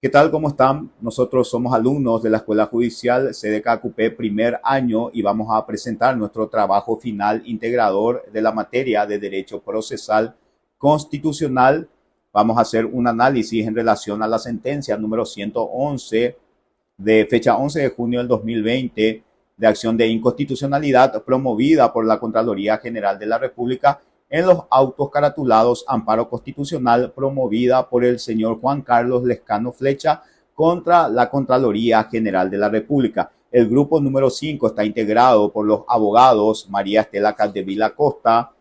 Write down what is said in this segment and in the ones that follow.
¿Qué tal? ¿Cómo están? Nosotros somos alumnos de la Escuela Judicial CDKQP primer año y vamos a presentar nuestro trabajo final integrador de la materia de Derecho Procesal Constitucional. Vamos a hacer un análisis en relación a la sentencia número 111 de fecha 11 de junio del 2020 de acción de inconstitucionalidad promovida por la Contraloría General de la República en los autos caratulados Amparo Constitucional promovida por el señor Juan Carlos Lescano Flecha contra la Contraloría General de la República. El grupo número 5 está integrado por los abogados María Estela Caldevila Costa,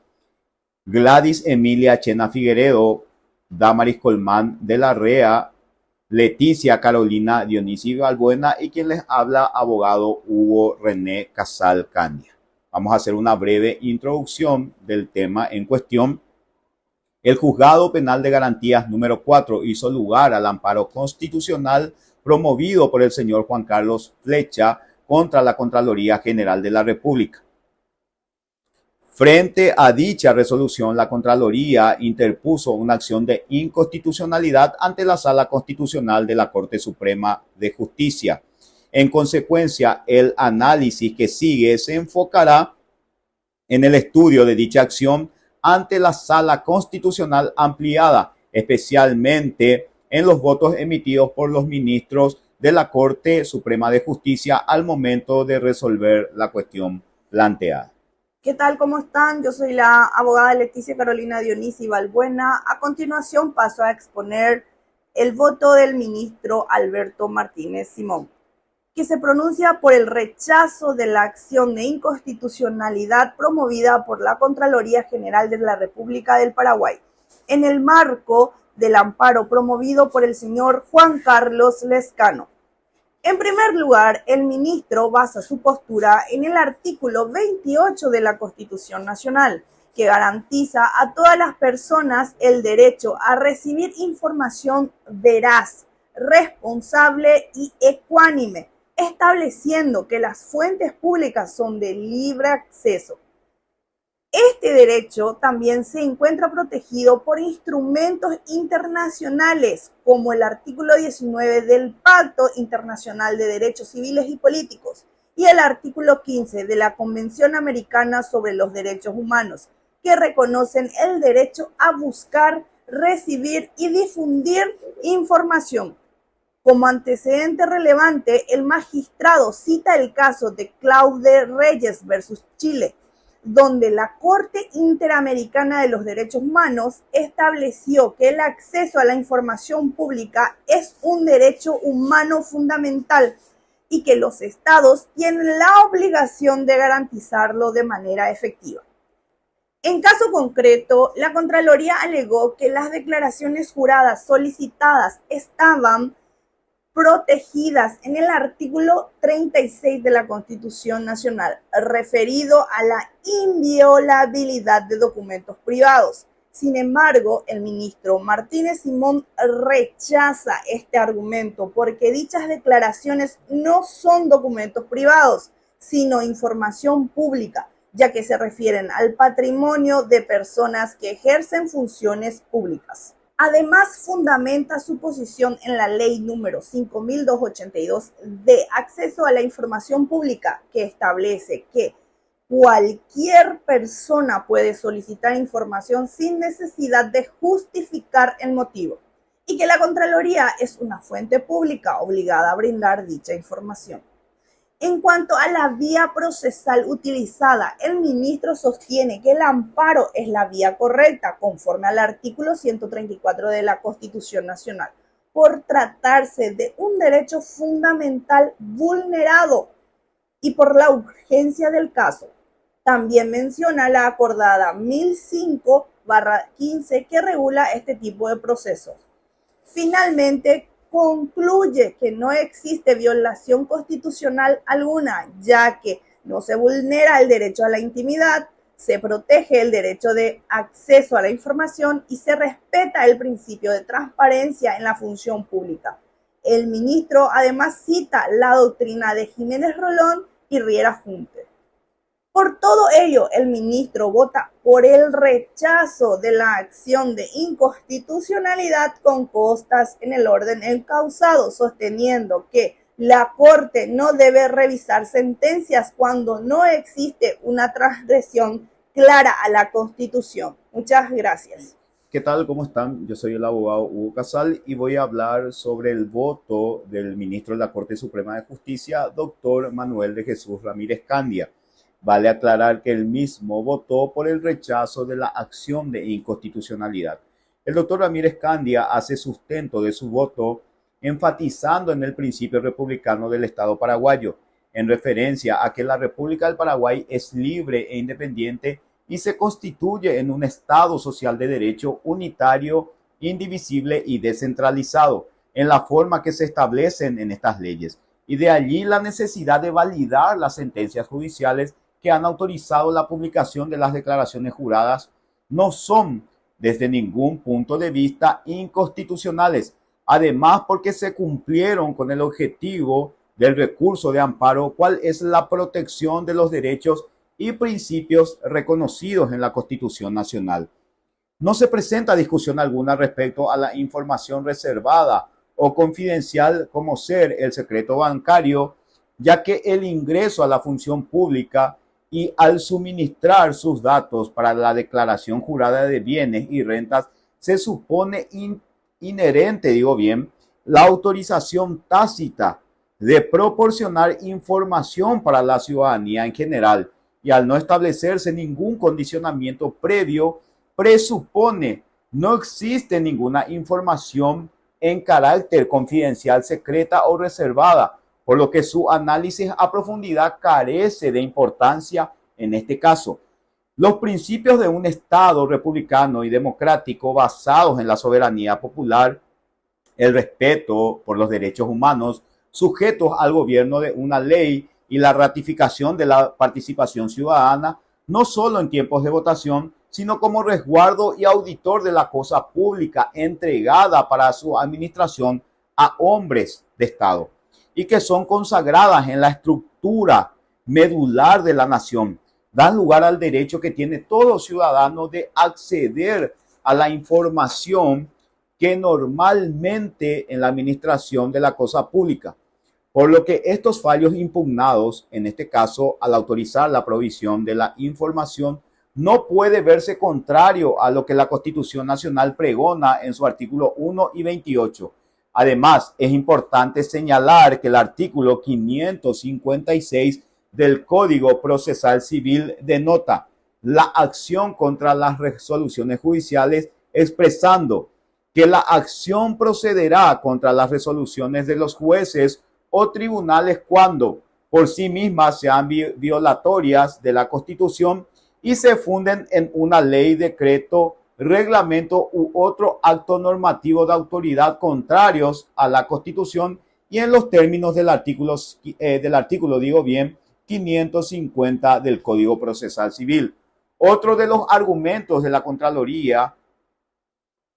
Gladys Emilia Chena Figueredo, Damaris Colmán de la Rea, Leticia Carolina Dionisi Balbuena y quien les habla, abogado Hugo René Casal Candia. Vamos a hacer una breve introducción del tema en cuestión. El Juzgado Penal de Garantías número 4 hizo lugar al amparo constitucional promovido por el señor Juan Carlos Flecha contra la Contraloría General de la República. Frente a dicha resolución, la Contraloría interpuso una acción de inconstitucionalidad ante la Sala Constitucional de la Corte Suprema de Justicia. En consecuencia, el análisis que sigue se enfocará en el estudio de dicha acción ante la Sala Constitucional ampliada, especialmente en los votos emitidos por los ministros de la Corte Suprema de Justicia al momento de resolver la cuestión planteada. ¿Qué tal? ¿Cómo están? Yo soy la abogada Leticia Carolina Dionisi Balbuena. A continuación paso a exponer el voto del ministro Alberto Martínez Simón, que se pronuncia por el rechazo de la acción de inconstitucionalidad promovida por la Contraloría General de la República del Paraguay, en el marco del amparo promovido por el señor Juan Carlos Lescano. En primer lugar, el ministro basa su postura en el artículo 28 de la Constitución Nacional, que garantiza a todas las personas el derecho a recibir información veraz, responsable y ecuánime, estableciendo que las fuentes públicas son de libre acceso. Este derecho también se encuentra protegido por instrumentos internacionales, como el artículo 19 del Pacto Internacional de Derechos Civiles y Políticos y el artículo 15 de la Convención Americana sobre los Derechos Humanos, que reconocen el derecho a buscar, recibir y difundir información. Como antecedente relevante, el magistrado cita el caso de Claude Reyes versus Chile, donde la Corte Interamericana de los Derechos Humanos estableció que el acceso a la información pública es un derecho humano fundamental y que los estados tienen la obligación de garantizarlo de manera efectiva. En caso concreto, la Contraloría alegó que las declaraciones juradas solicitadas estaban protegidas en el artículo 36 de la Constitución Nacional, referido a la inviolabilidad de documentos privados. Sin embargo, el ministro Martínez Simón rechaza este argumento porque dichas declaraciones no son documentos privados, sino información pública, ya que se refieren al patrimonio de personas que ejercen funciones públicas. Además, fundamenta su posición en la ley número 5282 de acceso a la información pública, que establece que cualquier persona puede solicitar información sin necesidad de justificar el motivo y que la Contraloría es una fuente pública obligada a brindar dicha información. En cuanto a la vía procesal utilizada, el ministro sostiene que el amparo es la vía correcta, conforme al artículo 134 de la Constitución Nacional, por tratarse de un derecho fundamental vulnerado y por la urgencia del caso. También menciona la acordada 1005/15 que regula este tipo de procesos. Finalmente, concluye que no existe violación constitucional alguna, ya que no se vulnera el derecho a la intimidad, se protege el derecho de acceso a la información y se respeta el principio de transparencia en la función pública. El ministro además cita la doctrina de Jiménez Rolón y Riera Junte. Por todo ello, el ministro vota por el rechazo de la acción de inconstitucionalidad con costas en el orden encausado, sosteniendo que la Corte no debe revisar sentencias cuando no existe una transgresión clara a la Constitución. Muchas gracias. ¿Qué tal? ¿Cómo están? Yo soy el abogado Hugo Casal y voy a hablar sobre el voto del ministro de la Corte Suprema de Justicia, doctor Manuel de Jesús Ramírez Candia. Vale aclarar que él mismo votó por el rechazo de la acción de inconstitucionalidad. El doctor Ramírez Candia hace sustento de su voto enfatizando en el principio republicano del Estado paraguayo, en referencia a que la República del Paraguay es libre e independiente y se constituye en un Estado social de derecho unitario, indivisible y descentralizado, en la forma que se establecen en estas leyes. Y de allí la necesidad de validar las sentencias judiciales que han autorizado la publicación de las declaraciones juradas no son, desde ningún punto de vista, inconstitucionales. Además, porque se cumplieron con el objetivo del recurso de amparo, cuál es la protección de los derechos y principios reconocidos en la Constitución Nacional. No se presenta discusión alguna respecto a la información reservada o confidencial como ser el secreto bancario, ya que el ingreso a la función pública y al suministrar sus datos para la declaración jurada de bienes y rentas se supone inherente, la autorización tácita de proporcionar información para la ciudadanía en general, y al no establecerse ningún condicionamiento previo, presupone no existe ninguna información en carácter confidencial, secreta o reservada, por lo que su análisis a profundidad carece de importancia en este caso. Los principios de un Estado republicano y democrático basados en la soberanía popular, el respeto por los derechos humanos, sujetos al gobierno de una ley y la ratificación de la participación ciudadana, no solo en tiempos de votación, sino como resguardo y auditor de la cosa pública entregada para su administración a hombres de Estado, y que son consagradas en la estructura medular de la nación, dan lugar al derecho que tiene todo ciudadano de acceder a la información que normalmente en la administración de la cosa pública. Por lo que estos fallos impugnados, en este caso al autorizar la provisión de la información, no puede verse contrario a lo que la Constitución Nacional pregona en su artículo 1 y 28. Además, es importante señalar que el artículo 556 del Código Procesal Civil denota la acción contra las resoluciones judiciales, expresando que la acción procederá contra las resoluciones de los jueces o tribunales cuando por sí mismas sean violatorias de la Constitución y se funden en una ley, decreto, reglamento u otro acto normativo de autoridad contrarios a la Constitución y en los términos del artículo 550 del Código Procesal Civil. Otro de los argumentos de la Contraloría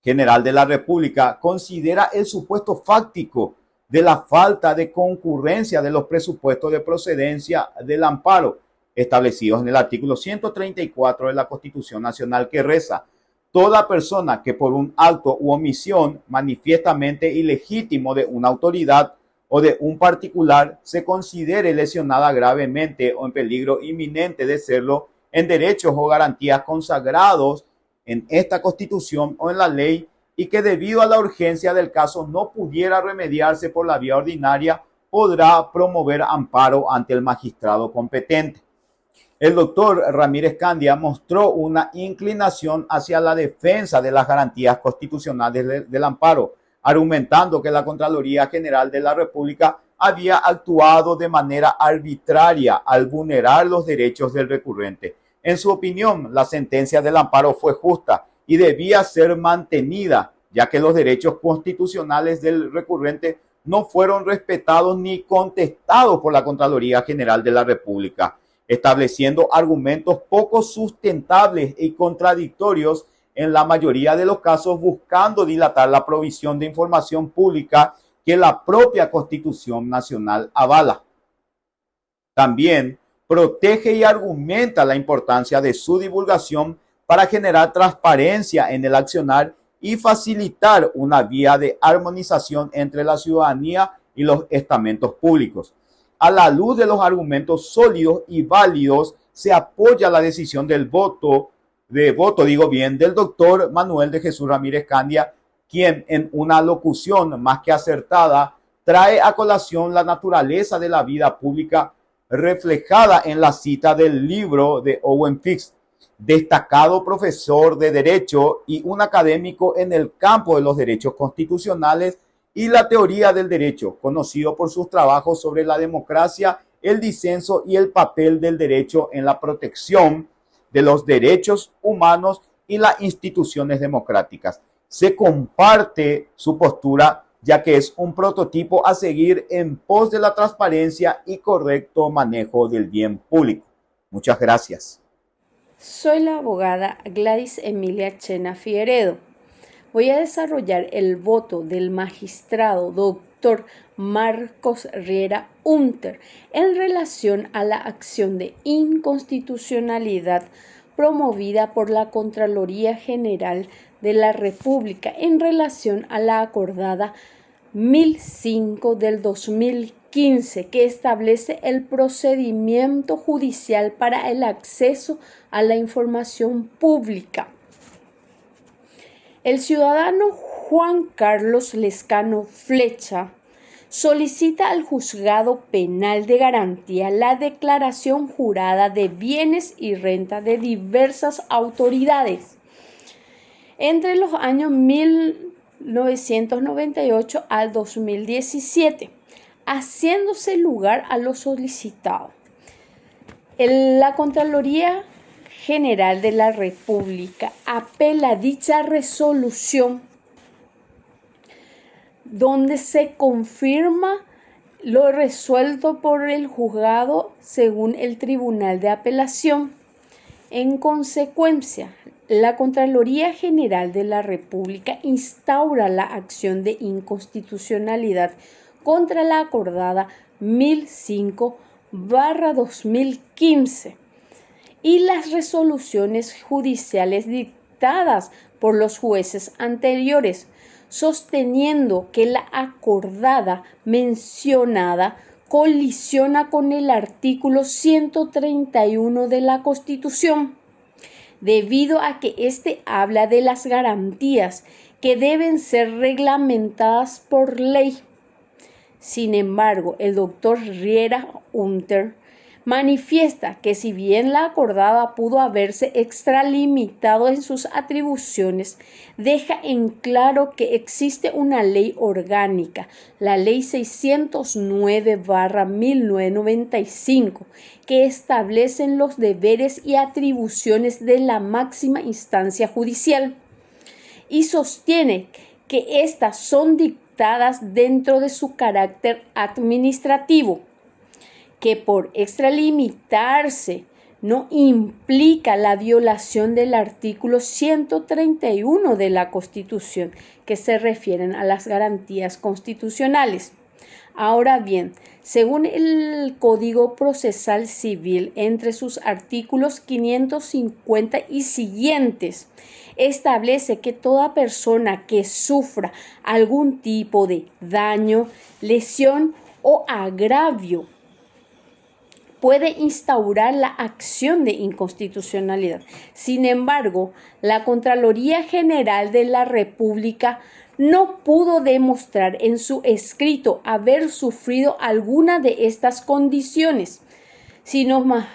General de la República considera el supuesto fáctico de la falta de concurrencia de los presupuestos de procedencia del amparo establecidos en el artículo 134 de la Constitución Nacional, que reza: toda persona que por un acto u omisión manifiestamente ilegítimo de una autoridad o de un particular se considere lesionada gravemente o en peligro inminente de serlo en derechos o garantías consagrados en esta Constitución o en la ley, y que debido a la urgencia del caso no pudiera remediarse por la vía ordinaria, podrá promover amparo ante el magistrado competente. El doctor Ramírez Candia mostró una inclinación hacia la defensa de las garantías constitucionales del amparo, argumentando que la Contraloría General de la República había actuado de manera arbitraria al vulnerar los derechos del recurrente. En su opinión, la sentencia del amparo fue justa y debía ser mantenida, ya que los derechos constitucionales del recurrente no fueron respetados ni contestados por la Contraloría General de la República, estableciendo argumentos poco sustentables y contradictorios en la mayoría de los casos, buscando dilatar la provisión de información pública que la propia Constitución Nacional avala. También protege y argumenta la importancia de su divulgación para generar transparencia en el accionar y facilitar una vía de armonización entre la ciudadanía y los estamentos públicos. A la luz de los argumentos sólidos y válidos, se apoya la decisión del del doctor Manuel de Jesús Ramírez Candia, quien en una locución más que acertada trae a colación la naturaleza de la vida pública reflejada en la cita del libro de Owen Fix, destacado profesor de Derecho y un académico en el campo de los derechos constitucionales y la teoría del derecho, conocido por sus trabajos sobre la democracia, el disenso y el papel del derecho en la protección de los derechos humanos y las instituciones democráticas. Se comparte su postura, ya que es un prototipo a seguir en pos de la transparencia y correcto manejo del bien público. Muchas gracias. Soy la abogada Gladys Emilia Chena Figueredo. Voy a desarrollar el voto del magistrado doctor Marcos Riera Hunter en relación a la acción de inconstitucionalidad promovida por la Contraloría General de la República en relación a la acordada 1005 del 2015, que establece el procedimiento judicial para el acceso a la información pública. El ciudadano Juan Carlos Lescano Flecha solicita al Juzgado Penal de Garantía la declaración jurada de bienes y renta de diversas autoridades entre los años 1998 al 2017, haciéndose lugar a lo solicitado. La Contraloría General de la República apela dicha resolución, donde se confirma lo resuelto por el juzgado según el Tribunal de Apelación. En consecuencia, la Contraloría General de la República instaura la acción de inconstitucionalidad contra la acordada 1005/2015 y las resoluciones judiciales dictadas por los jueces anteriores, sosteniendo que la acordada mencionada colisiona con el artículo 131 de la Constitución, debido a que éste habla de las garantías que deben ser reglamentadas por ley. Sin embargo, el doctor Riera Hunter manifiesta que si bien la acordada pudo haberse extralimitado en sus atribuciones, deja en claro que existe una ley orgánica, la Ley 609/1995, que establecen los deberes y atribuciones de la máxima instancia judicial y sostiene que éstas son dictadas dentro de su carácter administrativo, que por extralimitarse no implica la violación del artículo 131 de la Constitución, que se refieren a las garantías constitucionales. Ahora bien, según el Código Procesal Civil, entre sus artículos 550 y siguientes, establece que toda persona que sufra algún tipo de daño, lesión o agravio puede instaurar la acción de inconstitucionalidad. Sin embargo, la Contraloría General de la República no pudo demostrar en su escrito haber sufrido alguna de estas condiciones, sino más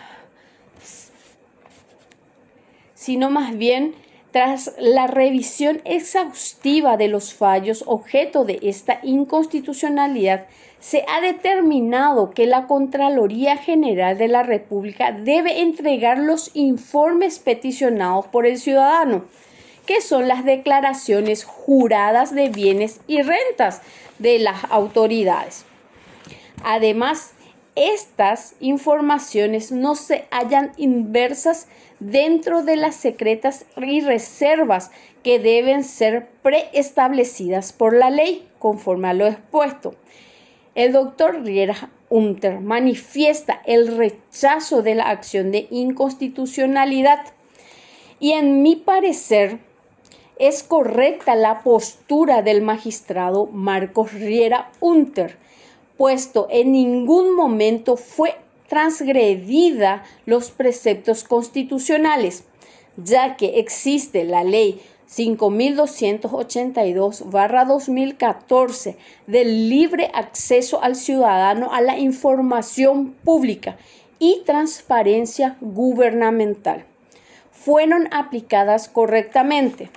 bien, tras la revisión exhaustiva de los fallos objeto de esta inconstitucionalidad, se ha determinado que la Contraloría General de la República debe entregar los informes peticionados por el ciudadano, que son las declaraciones juradas de bienes y rentas de las autoridades. Además, estas informaciones no se hallan inversas dentro de las secretas y reservas que deben ser preestablecidas por la ley, conforme a lo expuesto. El doctor Riera Unter manifiesta el rechazo de la acción de inconstitucionalidad y en mi parecer es correcta la postura del magistrado Marcos Riera Unter, puesto en ningún momento fue transgredida los preceptos constitucionales, ya que existe la ley 5282/2014 del libre acceso al ciudadano a la información pública y transparencia gubernamental. Fueron aplicadas correctamente,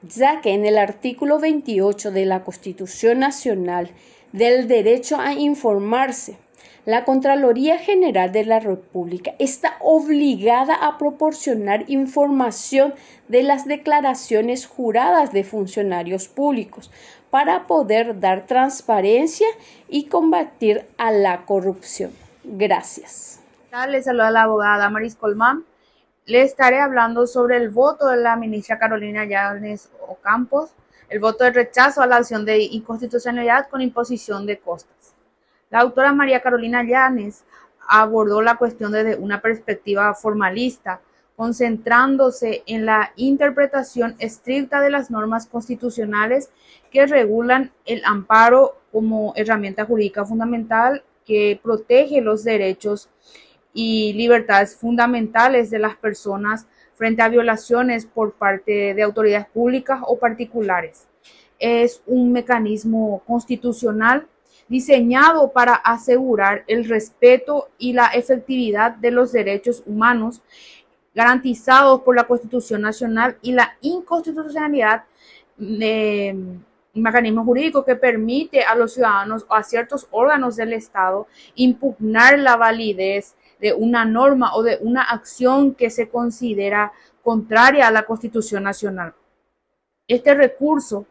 ya que en el artículo 28 de la Constitución Nacional del Derecho a Informarse, la Contraloría General de la República está obligada a proporcionar información de las declaraciones juradas de funcionarios públicos para poder dar transparencia y combatir a la corrupción. Gracias. Les saluda la abogada Maris Colmán. Le estaré hablando sobre el voto de la ministra Carolina Yáñez Ocampos, el voto de rechazo a la acción de inconstitucionalidad con imposición de costas. La autora María Carolina Yáñez abordó la cuestión desde una perspectiva formalista, concentrándose en la interpretación estricta de las normas constitucionales que regulan el amparo como herramienta jurídica fundamental que protege los derechos y libertades fundamentales de las personas frente a violaciones por parte de autoridades públicas o particulares. Es un mecanismo constitucional diseñado para asegurar el respeto y la efectividad de los derechos humanos garantizados por la Constitución Nacional y la inconstitucionalidad de un mecanismo jurídico que permite a los ciudadanos o a ciertos órganos del Estado impugnar la validez de una norma o de una acción que se considera contraria a la Constitución Nacional. Este recurso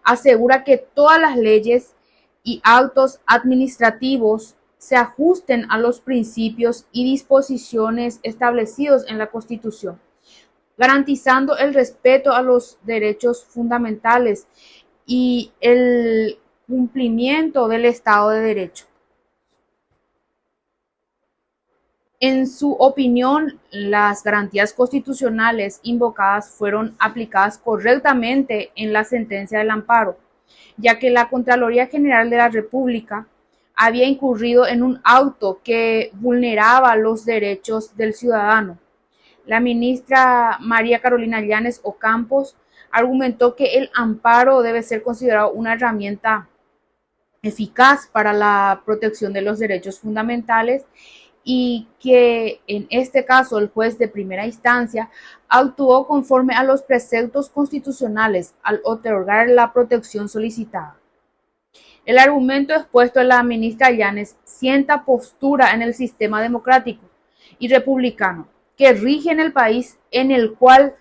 asegura que todas las leyes y actos administrativos se ajusten a los principios y disposiciones establecidos en la Constitución, garantizando el respeto a los derechos fundamentales y el cumplimiento del Estado de Derecho. En su opinión, las garantías constitucionales invocadas fueron aplicadas correctamente en la sentencia del amparo, ya que la Contraloría General de la República había incurrido en un auto que vulneraba los derechos del ciudadano. La ministra María Carolina Yáñez Ocampos argumentó que el amparo debe ser considerado una herramienta eficaz para la protección de los derechos fundamentales y que en este caso el juez de primera instancia actuó conforme a los preceptos constitucionales al otorgar la protección solicitada. El argumento expuesto de la ministra Yáñez sienta postura en el sistema democrático y republicano que rige en el país en el cual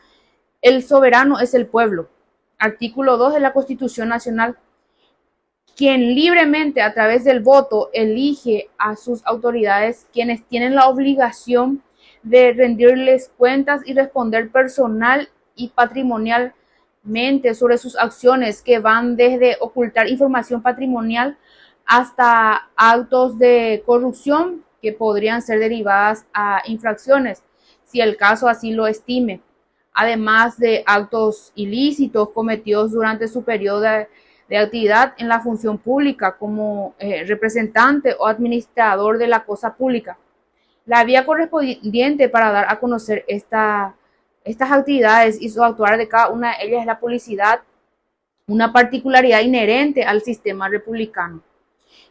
el soberano es el pueblo. Artículo 2 de la Constitución Nacional, quien libremente a través del voto elige a sus autoridades, quienes tienen la obligación de rendirles cuentas y responder personal y patrimonialmente sobre sus acciones, que van desde ocultar información patrimonial hasta actos de corrupción que podrían ser derivadas a infracciones, si el caso así lo estime, además de actos ilícitos cometidos durante su periodo de actividad en la función pública como representante o administrador de la cosa pública. La vía correspondiente para dar a conocer estas actividades y su actuar de cada una de ellas es la publicidad, una particularidad inherente al sistema republicano.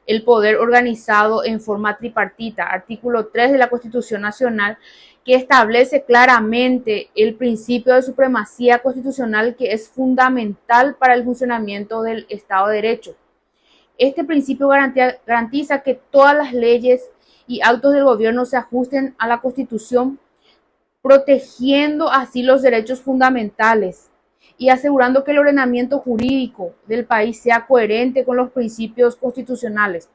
El poder organizado en forma tripartita, artículo 3 de la Constitución Nacional, que establece claramente el principio de supremacía constitucional que es fundamental para el funcionamiento del Estado de Derecho. Este principio garantiza que todas las leyes y actos del gobierno se ajusten a la Constitución, protegiendo así los derechos fundamentales y asegurando que el ordenamiento jurídico del país sea coherente con los principios constitucionales.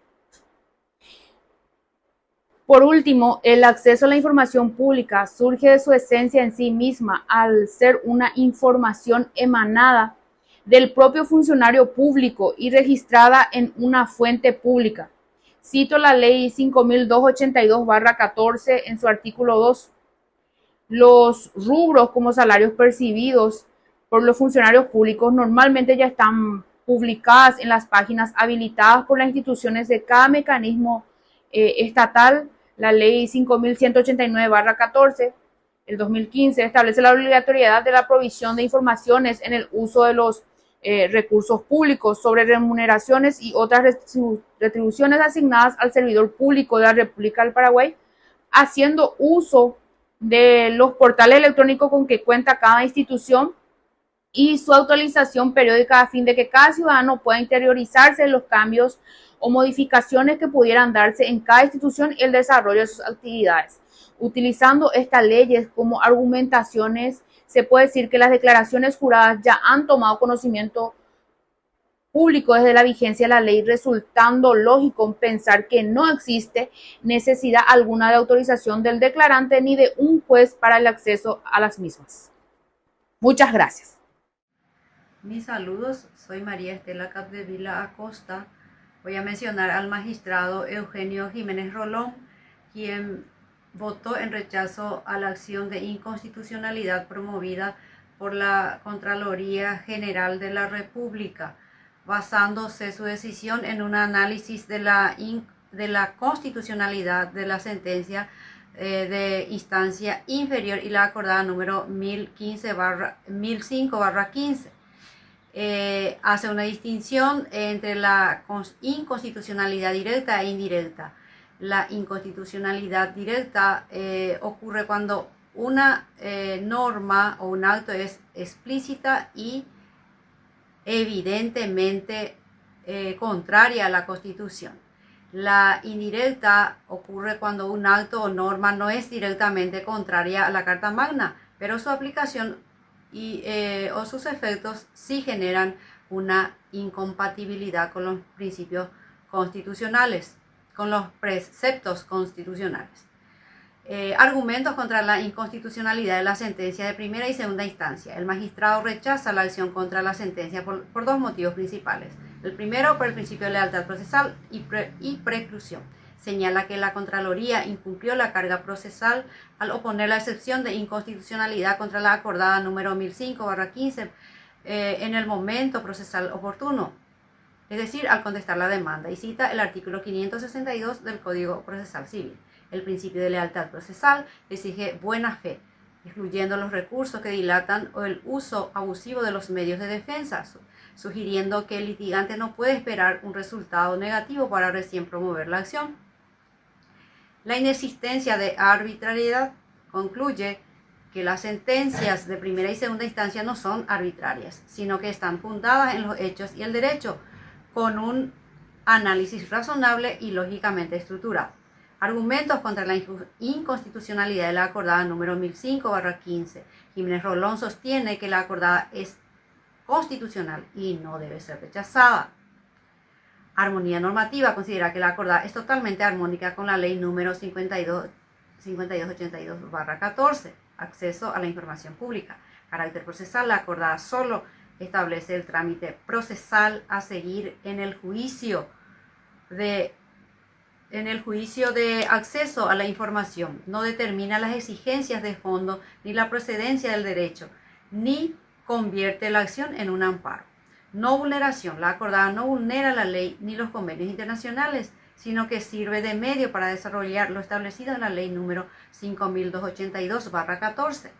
Por último, el acceso a la información pública surge de su esencia en sí misma al ser una información emanada del propio funcionario público y registrada en una fuente pública. Cito la ley 5282/14 en su artículo 2. Los rubros como salarios percibidos por los funcionarios públicos normalmente ya están publicadas en las páginas habilitadas por las instituciones de cada mecanismo estatal. La ley 5189/14 el 2015 establece la obligatoriedad de la provisión de informaciones en el uso de los recursos públicos sobre remuneraciones y otras retribuciones asignadas al servidor público de la República del Paraguay, haciendo uso de los portales electrónicos con que cuenta cada institución y su actualización periódica a fin de que cada ciudadano pueda interiorizarse en los cambios o modificaciones que pudieran darse en cada institución y el desarrollo de sus actividades. Utilizando estas leyes como argumentaciones, se puede decir que las declaraciones juradas ya han tomado conocimiento público desde la vigencia de la ley, resultando lógico pensar que no existe necesidad alguna de autorización del declarante ni de un juez para el acceso a las mismas. Muchas gracias. Mis saludos, soy María Estela Capdevila Acosta. Voy a mencionar al magistrado Eugenio Jiménez Rolón, quien votó en rechazo a la acción de inconstitucionalidad promovida por la Contraloría General de la República, basándose su decisión en un análisis de la constitucionalidad de la sentencia de instancia inferior y la acordada número 1005/15. Hace una distinción entre la inconstitucionalidad directa e indirecta. La inconstitucionalidad directa ocurre cuando una norma o un acto es explícita y evidentemente contraria a la Constitución. La indirecta ocurre cuando un acto o norma no es directamente contraria a la Carta Magna, pero su aplicación o sus efectos sí generan una incompatibilidad con los principios constitucionales, con los preceptos constitucionales. Argumentos contra la inconstitucionalidad de la sentencia de primera y segunda instancia. El magistrado rechaza la acción contra la sentencia por dos motivos principales. El primero, por el principio de lealtad procesal y preclusión. Señala que la Contraloría incumplió la carga procesal al oponer la excepción de inconstitucionalidad contra la acordada número 1005/15 en el momento procesal oportuno, es decir, al contestar la demanda, y cita el artículo 562 del Código Procesal Civil. El principio de lealtad procesal exige buena fe, excluyendo los recursos que dilatan o el uso abusivo de los medios de defensa, sugiriendo que el litigante no puede esperar un resultado negativo para recién promover la acción. La inexistencia de arbitrariedad concluye que las sentencias de primera y segunda instancia no son arbitrarias, sino que están fundadas en los hechos y el derecho, con un análisis razonable y lógicamente estructurado. Argumentos contra la inconstitucionalidad de la acordada número 1005/15. Jiménez Rolón sostiene que la acordada es constitucional y no debe ser rechazada. Armonía normativa considera que la acordada es totalmente armónica con la ley número 5282/14, acceso a la información pública. Carácter procesal, la acordada solo establece el trámite procesal a seguir en el juicio de acceso a la información. No determina las exigencias de fondo ni la procedencia del derecho, ni convierte la acción en un amparo. No vulneración. La acordada no vulnera la ley ni los convenios internacionales, sino que sirve de medio para desarrollar lo establecido en la ley número 5282/14.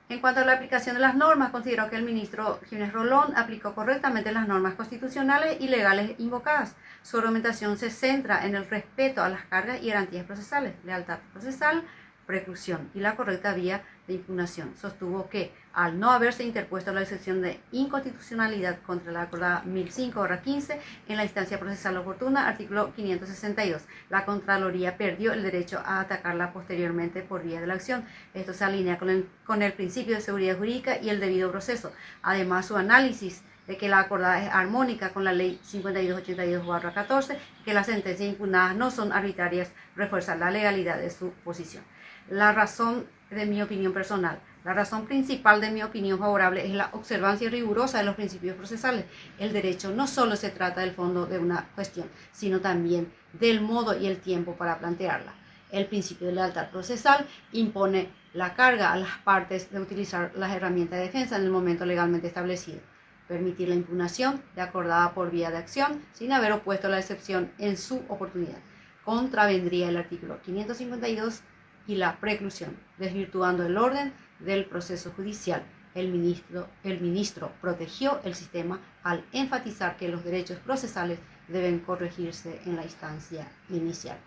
En cuanto a la aplicación de las normas, considero que el ministro Jiménez Rolón aplicó correctamente las normas constitucionales y legales invocadas. Su argumentación se centra en el respeto a las cargas y garantías procesales, lealtad procesal, preclusión y la correcta vía de impugnación. Sostuvo que, al no haberse interpuesto la excepción de inconstitucionalidad contra la acordada 1005/15 en la instancia procesal oportuna, artículo 562, la Contraloría perdió el derecho a atacarla posteriormente por vía de la acción. Esto se alinea con el principio de seguridad jurídica y el debido proceso. Además, su análisis de que la acordada es armónica con la ley 5282/14 y que las sentencias impugnadas no son arbitrarias, refuerza la legalidad de su posición. La razón de mi opinión personal, La razón principal de mi opinión favorable es la observancia rigurosa de los principios procesales. El derecho no solo se trata del fondo de una cuestión, sino también del modo y el tiempo para plantearla. El principio de lealtad procesal impone la carga a las partes de utilizar las herramientas de defensa en el momento legalmente establecido. Permitir la impugnación de acordada por vía de acción sin haber opuesto la excepción en su oportunidad. Contravendría el artículo 552 y la preclusión, desvirtuando el orden del proceso judicial. El ministro protegió el sistema al enfatizar que los derechos procesales deben corregirse en la instancia inicial.